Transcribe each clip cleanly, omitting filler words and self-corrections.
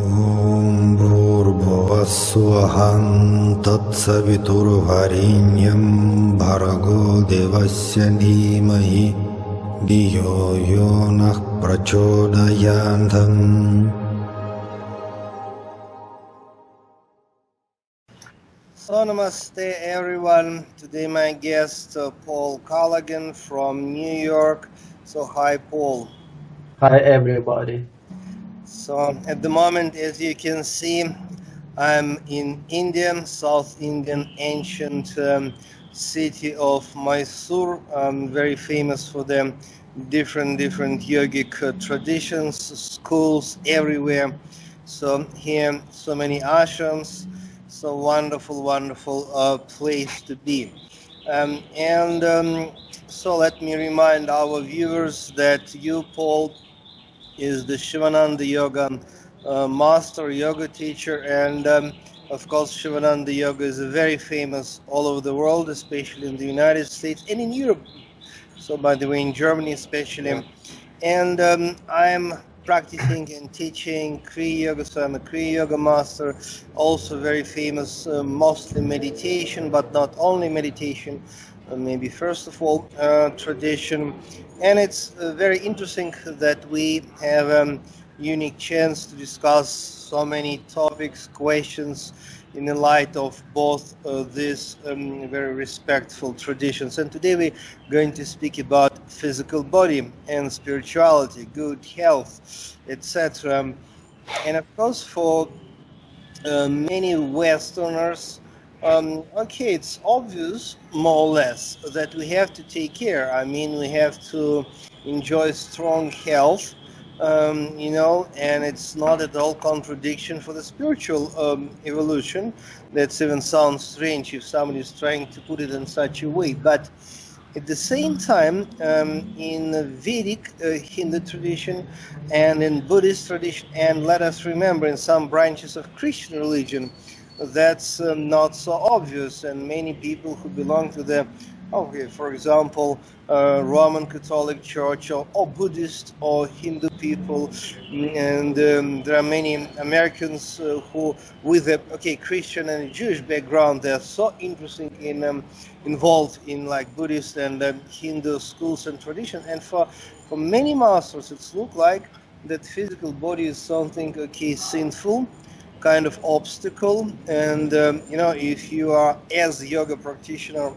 Om Bhurбhuvah Tatsaviturvarenyam Bhargo Devasya Dhimahi Dhiyo Yonah Prachodayantam. So namaste everyone. Today my guest Paul Callaghan from New York. So hi Paul. Hi everybody. So at the moment, as you can see, I'm in India, South Indian ancient city of Mysore. Very famous for the different yogic traditions, schools everywhere. So here, so many ashrams. So wonderful place to be. So let me remind our viewers that you, Paul, is the Shivananda Yoga master, yoga teacher, and of course Shivananda Yoga is very famous all over the world, especially in the United States and in Europe. So by the way, in Germany especially. And I'm practicing and teaching Kriya Yoga, so I'm a Kriya Yoga master, also very famous, mostly meditation, but not only meditation, maybe first of all tradition. And it's very interesting that we have a unique chance to discuss so many topics, questions, in the light of both these very respectful traditions. And today we're going to speak about physical body and spirituality, good health, etc. And of course, for many Westerners, okay, it's obvious, more or less, that we have to take care. I mean, we have to enjoy strong health, and it's not at all contradiction for the spiritual evolution. That even sounds strange if somebody is trying to put it in such a way. But at the same time, in Vedic Hindu tradition and in Buddhist tradition, and let us remember in some branches of Christian religion, that's not so obvious. And many people who belong to the, for example, Roman Catholic Church or Buddhist or Hindu people, and there are many Americans who, with a Christian and Jewish background, they're so interesting in involved in like Buddhist and Hindu schools and traditions. And for many masters, it's looked like that physical body is something sinful, kind of obstacle. And if you are as a yoga practitioner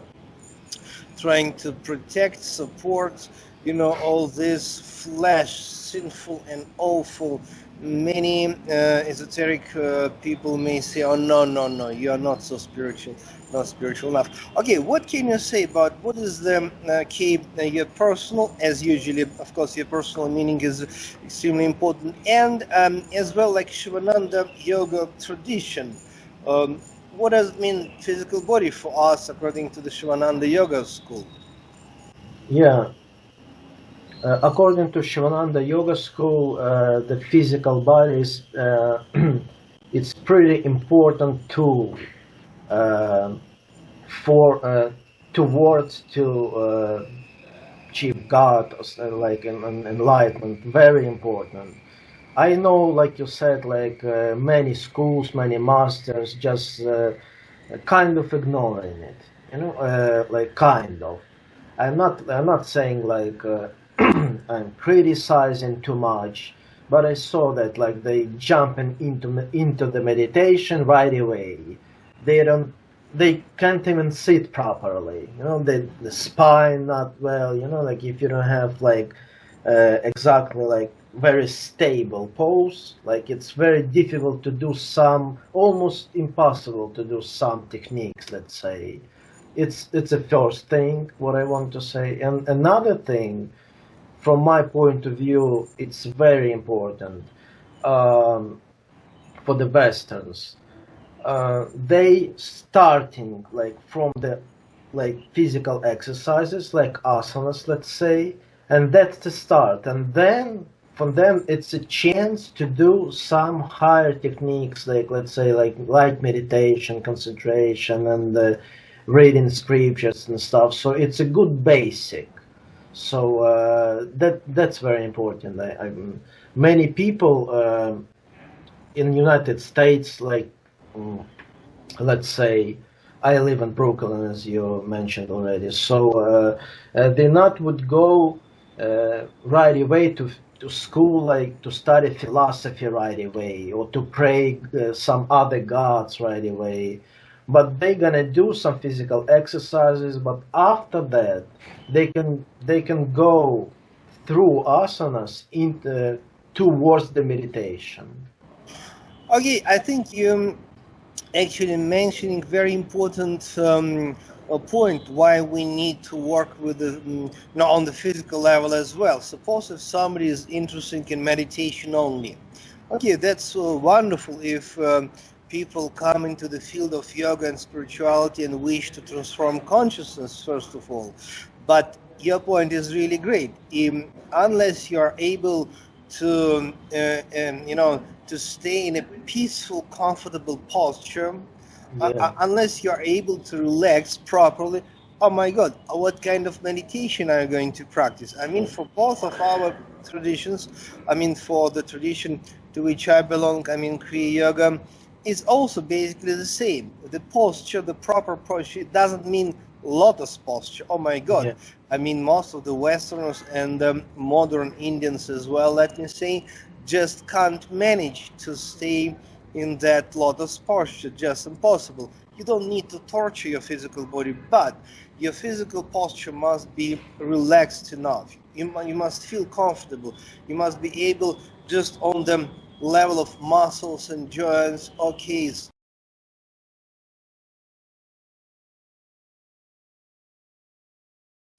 trying to protect, support, all this flesh, sinful and awful, many esoteric people may say, oh, no, you are not so spiritual, not spiritual enough. Okay, what can you say about what is the your personal, as usually, of course, your personal meaning is extremely important, and as well like Shivananda yoga tradition. What does it mean physical body for us according to the Shivananda yoga school? Yeah. According to Shivananda Yoga School, the physical body is it's pretty important tool for towards to achieve God, like enlightenment. Very important. I know, like you said, like many schools, many masters just kind of ignoring it. Like kind of. I'm not saying like I'm criticizing too much, but I saw that like they jumping into the meditation right away. They can't even sit properly. The spine not well. Like if you don't have like exactly like very stable pose, like it's very difficult to do some, almost impossible to do some techniques, let's say. It's the first thing what I want to say. And another thing, from my point of view, it's very important for the Westerns. They starting like from the like physical exercises like asanas, let's say, and that's the start. And then from them it's a chance to do some higher techniques, like let's say like meditation, concentration, and reading scriptures and stuff. So it's a good basic. So that's very important. Many people in United States, like let's say I live in Brooklyn, as you mentioned already. So they not would go right away to school, like to study philosophy right away, or to pray some other gods right away. But they're gonna do some physical exercises. But after that, they can go through asanas into towards the meditation. Okay, I think you actually mentioning very important point why we need to work with the on the physical level as well. Suppose if somebody is interested in meditation only, okay, that's wonderful if people come into the field of yoga and spirituality and wish to transform consciousness first of all. But your point is really great. Unless you are able to to stay in a peaceful, comfortable posture, Yeah. unless you are able to relax properly, oh my God, what kind of meditation are you going to practice? I mean, for both of our traditions, I mean, for the tradition to which I belong, I mean, Kriya Yoga is also basically the same. The posture, the proper posture, it doesn't mean lotus posture. Oh my God. Yeah. I mean, most of the Westerners and modern Indians as well, let me say, just can't manage to stay in that lotus posture. Just impossible. You don't need to torture your physical body, but your physical posture must be relaxed enough. You must feel comfortable. You must be able, just on the level of muscles and joints, okay,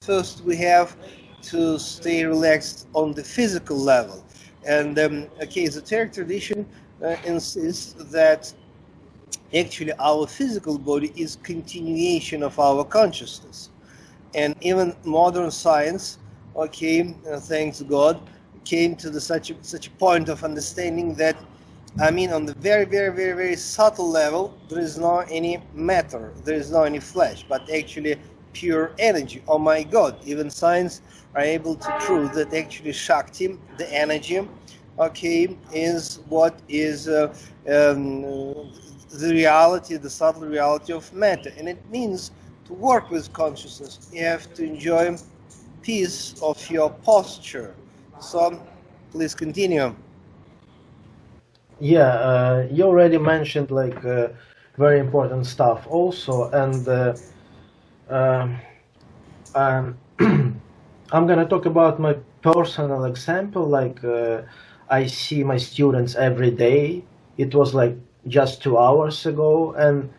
first we have to stay relaxed on the physical level. And okay, esoteric tradition insists that actually our physical body is continuation of our consciousness. And even modern science, okay, thanks God, came to such a point of understanding that, I mean, on the very, very, very, very subtle level, there is no any matter, there is no any flesh, but actually pure energy. Oh my God, even science are able to prove that actually Shakti, the energy, okay, is what is the reality, the subtle reality of matter. And it means to work with consciousness, you have to enjoy peace of your posture. So please continue. Yeah, you already mentioned like very important stuff also, and um, I'm gonna talk about my personal example. Like I see my students every day. It was like just 2 hours ago, and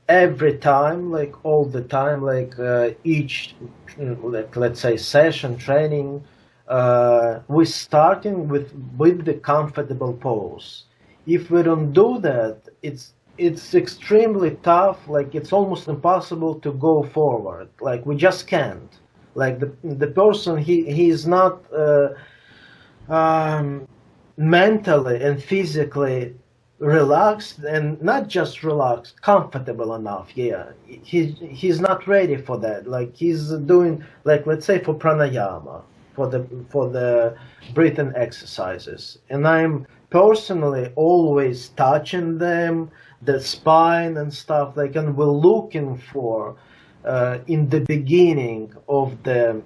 every time, like all the time, like each, like, let's say session training, we're starting with the comfortable pose. If we don't do that, it's extremely tough. Like it's almost impossible to go forward. Like we just can't. Like the person he is not mentally and physically relaxed, and not just relaxed, comfortable enough. Yeah, he's not ready for that. Like he's doing, like, let's say for pranayama, for the breathing exercises, and I'm personally always touching them, the spine and stuff, like, and we're looking for in the beginning of the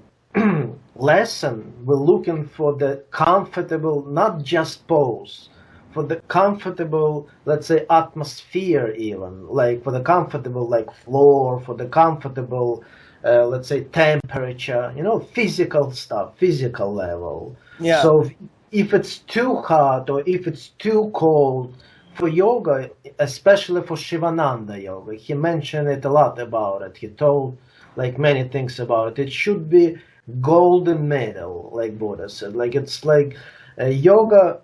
lesson, we're looking for the comfortable, not just pose, for the comfortable, let's say, atmosphere, even, like for the comfortable, like floor, for the comfortable, let's say, temperature, physical stuff, physical level. Yeah. So if it's too hot or if it's too cold, for yoga, especially for Shivananda yoga, he mentioned it a lot about it. He told like many things about it. It should be golden middle, like Buddha said. Like it's like yoga,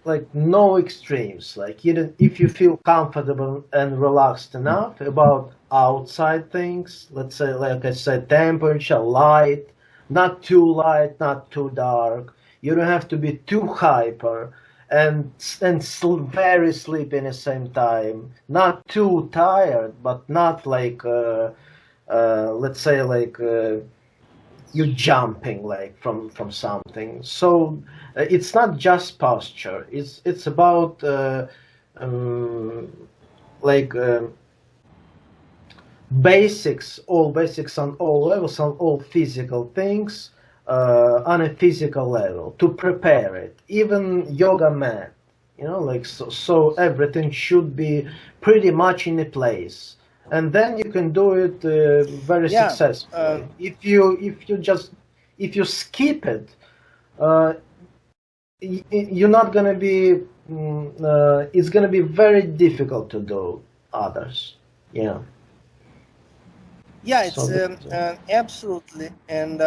like no extremes. Like if you feel comfortable and relaxed enough about outside things, let's say, like I said, temperature, light, not too light, not too dark. You don't have to be too hyper and very sleepy in the same time. Not too tired, but not like let's say like you jumping like from something. So it's not just posture. It's about um, like basics, all basics on all levels, on all physical things on a physical level to prepare it. Even yoga mat, like so everything should be pretty much in a place, and then you can do it very Yeah. successfully. If you skip it, uh, you're not gonna be. It's gonna be very difficult to do others. Yeah. Yeah, So it's absolutely, and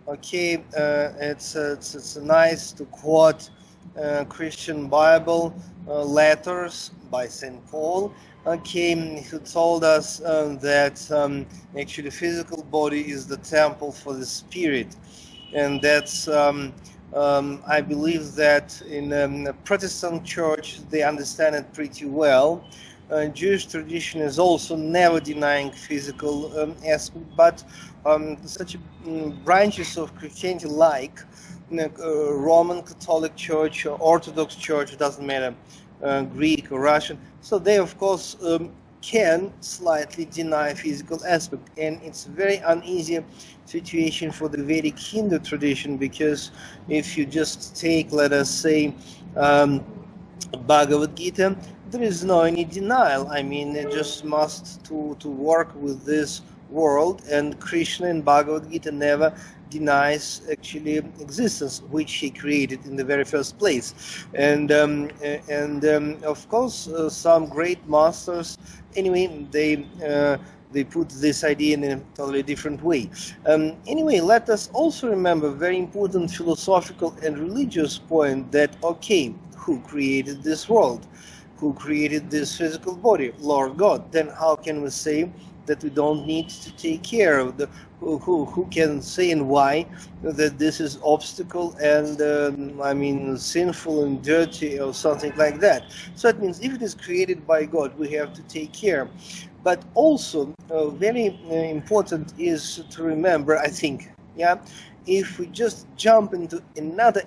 okay, it's nice to quote Christian Bible letters by Saint Paul. Okay, who told us that actually physical body is the temple for the spirit, and that's I believe that in the Protestant church they understand it pretty well. Jewish tradition is also never denying physical aspect, but such branches of Christianity like Roman Catholic Church, or Orthodox Church, doesn't matter, Greek or Russian, so they of course can slightly deny physical aspect, and it's a very uneasy situation for the Vedic Hindu tradition, because if you just take, let us say, Bhagavad Gita, there is no any denial. I mean, it just must to work with this world, and Krishna in Bhagavad Gita never denies actually existence, which he created in the very first place. And of course, some great masters, anyway, they put this idea in a totally different way. Anyway, let us also remember a very important philosophical and religious point that, okay, who created this world? Who created this physical body? Lord God. Then how can we say that we don't need to take care of the who can say and why that this is obstacle and I mean sinful and dirty or something like that? So it means if it is created by God, we have to take care. But also very important is to remember, I think, yeah, if we just jump into another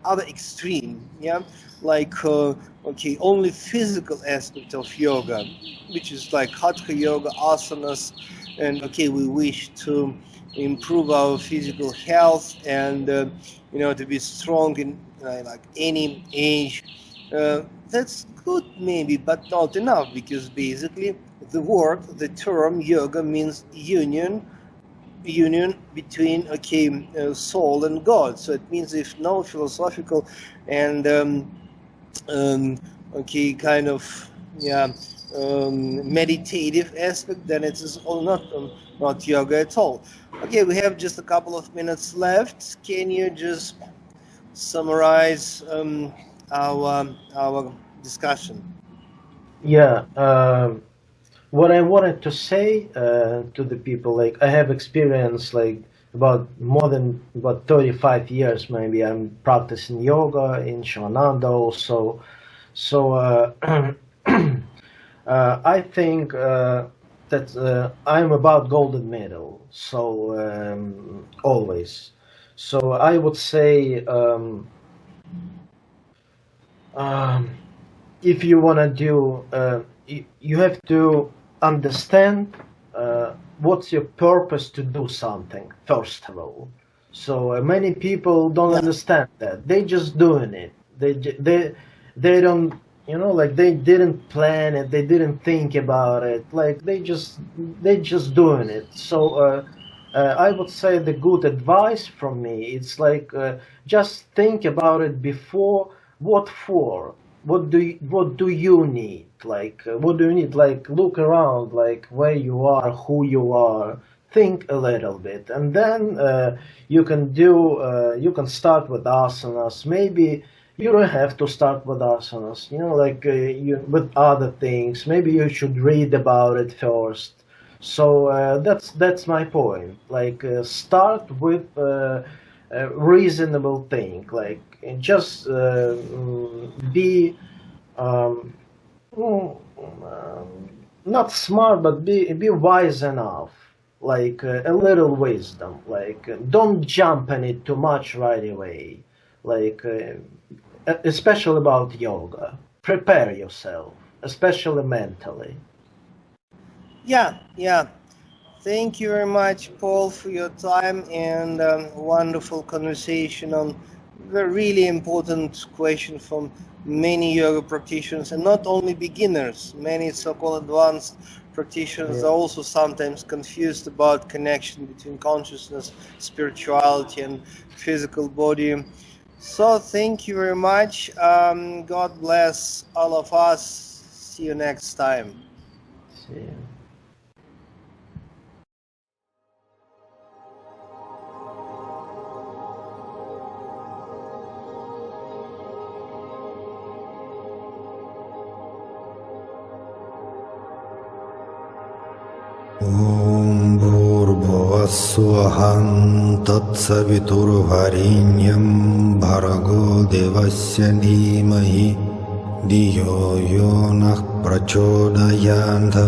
other extreme, yeah, like okay, only physical aspect of yoga, which is like hatha yoga, asanas, and okay, we wish to improve our physical health and to be strong in like any age. That's good maybe, but not enough, because basically the term yoga means union between soul and God. So it means if no philosophical and kind of meditative aspect, then it is all not yoga at all. Okay, we have just a couple of minutes left. Can you just summarize our discussion? Yeah. What I wanted to say to the people, like I have experience like about more than about 35 years maybe. I'm practicing yoga in Shivananda also. So I think that I'm about golden medal. So always. So I would say if you want to do, you have to understand what's your purpose to do something first of all. So many people don't understand that. They just doing it. They don't, like they didn't plan it. They didn't think about it. Like they just doing it. So I would say the good advice from me, it's like just think about it before. What for? What do you need? Like what do you need? Like look around, like where you are, who you are. Think a little bit, and then you can do. You can start with asanas. Maybe you don't have to start with asanas. Like with other things. Maybe you should read about it first. So that's my point. Like start with a reasonable thing. Like just be mm, not smart, but be wise enough. like a little wisdom, like don't jump on it too much right away, like especially about yoga. Prepare yourself, especially mentally. Yeah. Thank you very much, Paul, for your time and wonderful conversation on a really important question from many yoga practitioners, and not only beginners. Many so-called advanced practitioners are also sometimes confused about connection between consciousness, spirituality, and physical body. So thank you very much. God bless all of us. See you next time. See you. ॐ भूर्भुवस्सुवहं तत्सवितुर्वरेण्यं भर्गो देवस्य धीमहि धियो यो नः प्रचोदयात्